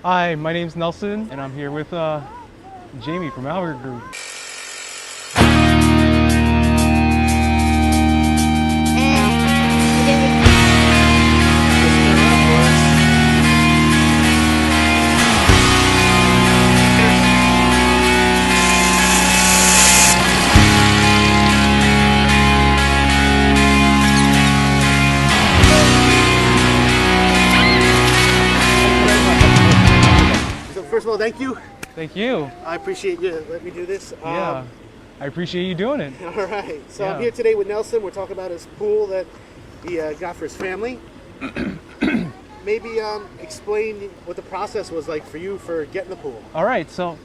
Hi, my name's Nelson, and I'm here with Jamie from Albert Group. First of all, thank you. Thank you. I appreciate you letting me do this. Yeah, I appreciate you doing it. All right. So I'm here today with Nelson. We're talking about his pool that he got for his family. Maybe explain what the process was like for you for getting the pool. All right. So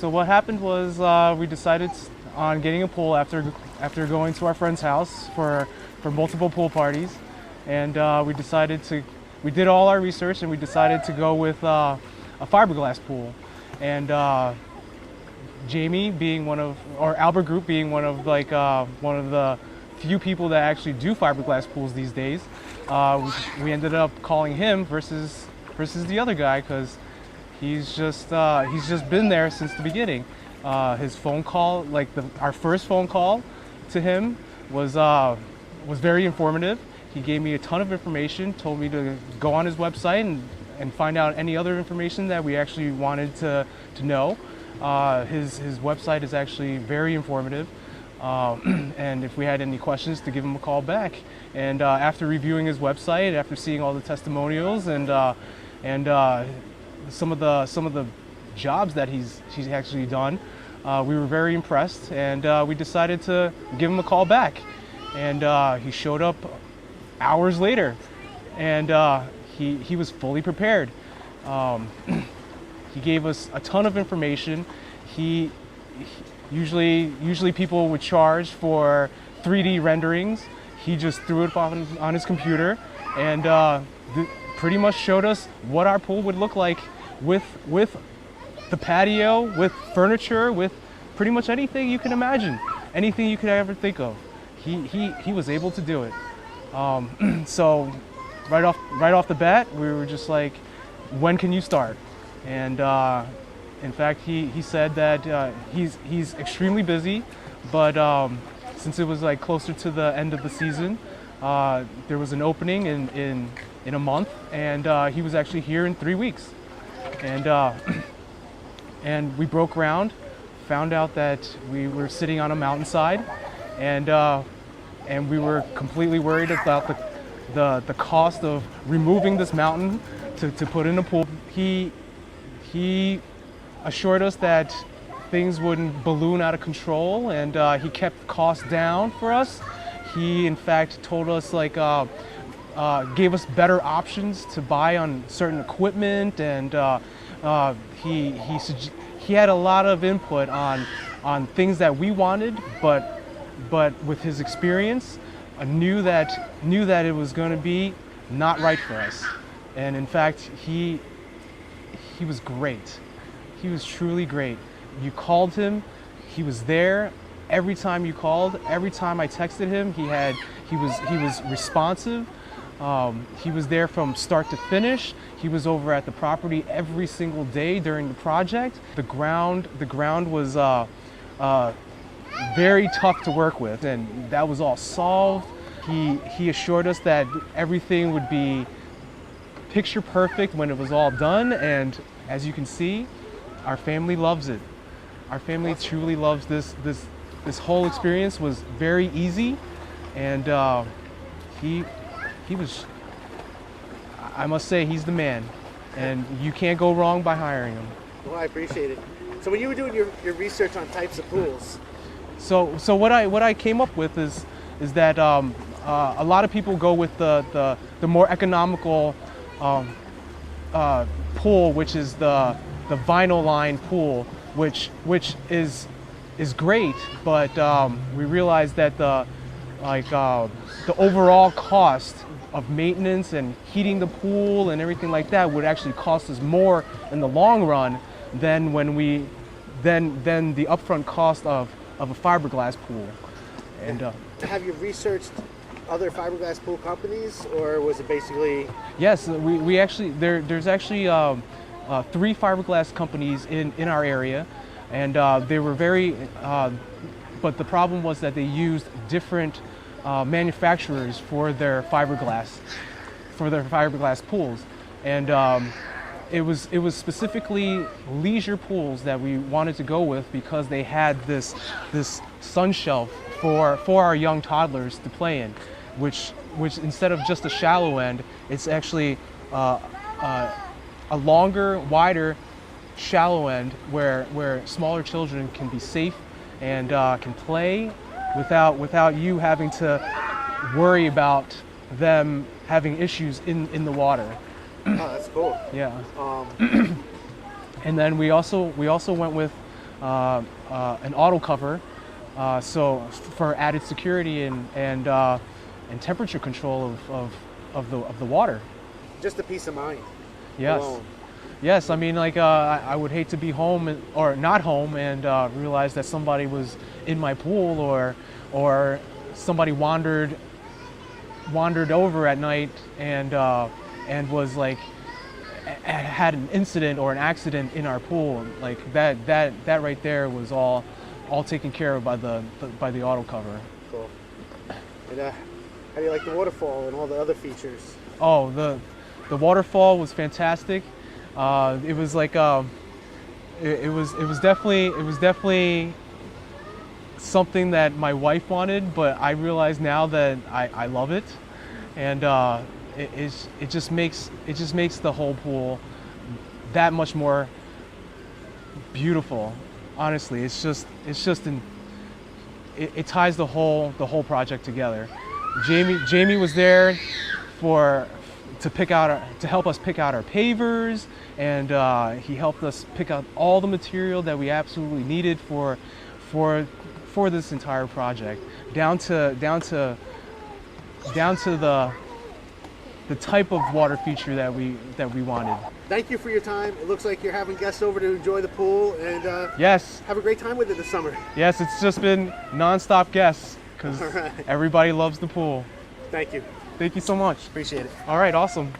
what happened was we decided on getting a pool after going to our friend's house for multiple pool parties, and we did all our research and we decided to go with a fiberglass pool. And Jamie being Albert Group being one of the few people that actually do fiberglass pools these days, we ended up calling him versus the other guy because he's just been there since the beginning. His phone call, our first phone call to him was very informative. He gave me a ton of information, told me to go on his website and find out any other information that we actually wanted to know. His website is actually very informative, and if we had any questions, to give him a call back. And after reviewing his website, after seeing all the testimonials and some of the jobs that he's actually done, we were very impressed, and we decided to give him a call back. And he showed up hours later, and he was fully prepared. He gave us a ton of information. Usually people would charge for 3D renderings. He just threw it on his computer and pretty much showed us what our pool would look like with the patio, with furniture, with pretty much anything you can imagine, anything you could ever think of. He was able to do it. So right off the bat, we were just like, when can you start? And in fact, he said that he's extremely busy, but since it was like closer to the end of the season, there was an opening in a month, and he was actually here in 3 weeks. And we broke ground, found out that we were sitting on a mountainside, and we were completely worried about the cost of removing this mountain to put in a pool. He assured us that things wouldn't balloon out of control, and he kept costs down for us. He in fact told us gave us better options to buy on certain equipment, and he had a lot of input on things that we wanted, but with his experience, knew that it was going to be not right for us. And in fact, he was great. He was truly great. You called him, he was there. Every time you called, every time I texted him, he was responsive. He was there from start to finish. He was over at the property every single day during the project. The ground was very tough to work with, and that was all solved. He assured us that everything would be picture perfect when it was all done, and as you can see, our family loves it. Our family truly loves this whole experience. Was very easy, and he was, I must say, he's the man, and you can't go wrong by hiring him. Well, I appreciate it. So when you were doing your research on types of pools, so what I came up with is that a lot of people go with the more economical pool, which is the vinyl line pool, which is great, but we realized that the overall cost of maintenance and heating the pool and everything like that would actually cost us more in the long run than the upfront cost of a fiberglass pool. And have you researched other fiberglass pool companies, or was it basically? Yes, we actually there's actually three fiberglass companies in our area, and they were very. But the problem was that they used different manufacturers for their fiberglass pools, and it was specifically leisure pools that we wanted to go with because they had this sun shelf for our young toddlers to play in, which instead of just a shallow end, it's actually a longer, wider, shallow end where smaller children can be safe and can play without you having to worry about them having issues in the water. Oh, that's cool. Yeah. And then we also went with an auto cover, so for added security and temperature control of the water. Just a peace of mind. Yes. Alone. Yes, I mean, like, I would hate to be home or not home and realize that somebody was in my pool or somebody wandered over at night and was like had an incident or an accident in our pool. Like that right there was all taken care of by the auto cover. Cool. And how do you like the waterfall and all the other features? Oh, the waterfall was fantastic. It was like it was definitely something that my wife wanted, but I realize now that I love it, and it just makes the whole pool that much more beautiful. Honestly, it ties the whole project together. Jamie was there to help us pick out our pavers, and he helped us pick out all the material that we absolutely needed for this entire project, down to the type of water feature that we wanted. Thank you for your time. It looks like you're having guests over to enjoy the pool, and Yes, have a great time with it this summer. yes, it's just been nonstop guests because All right. everybody loves the pool. Thank you. Thank you so much. Appreciate it. All right, awesome.